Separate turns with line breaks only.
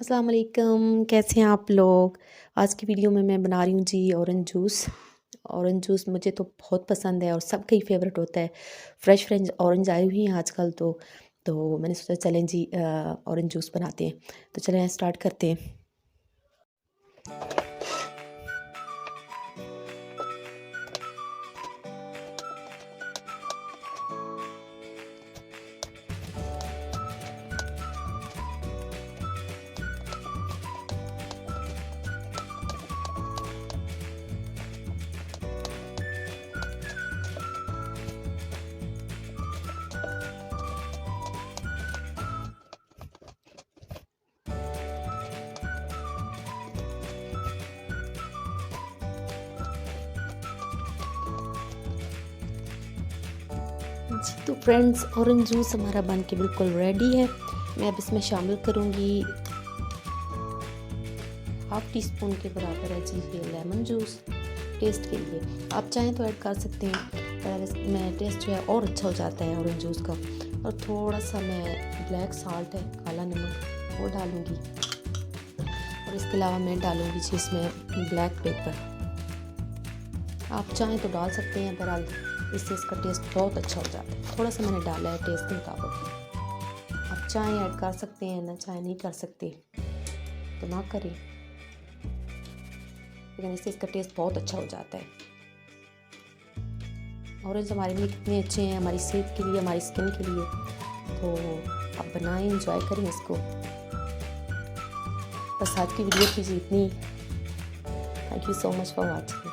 अस्सलाम वालेकुम, कैसे हैं आप लोग। आज की वीडियो में मैं बना रही हूँ जी ऑरेंज जूस मुझे तो बहुत पसंद है और सबका ही फेवरेट होता है। फ्रेश ऑरेंज आई हुई हैं आजकल तो मैंने सोचा चलें जी ऑरेंज जूस बनाते हैं। तो चलें स्टार्ट करते हैं। जी तो फ्रेंड्स, ऑरेंज जूस हमारा बन के बिल्कुल रेडी है। मैं अब इसमें शामिल करूँगी हाफ़ टी स्पून के बराबर है जी ये लेमन जूस टेस्ट के लिए। आप चाहें तो ऐड कर सकते हैं, पर इसमें टेस्ट जो है और अच्छा हो जाता है ऑरेंज जूस का। और थोड़ा सा मैं ब्लैक साल्ट है, काला नमक, वो डालूँगी। और इसके अलावा मैं डालूँगी जी इसमें ब्लैक पेपर। आप चाहें तो डाल सकते हैं, बहरहाल इससे इसका टेस्ट बहुत अच्छा हो जाता है। थोड़ा सा मैंने डाला है टेस्ट के मुताबिक। आप चाहें ऐड कर सकते हैं, ना चाहें नहीं कर सकते तो ना करें, लेकिन इससे इसका टेस्ट बहुत अच्छा हो जाता है। ऑरेंज हमारे लिए कितने अच्छे हैं, हमारी सेहत के लिए, हमारी स्किन के लिए। तो आप बनाएं, एंजॉय करें इसको। बस आज की वीडियो कीजिए इतनी। Thank you so much for watching.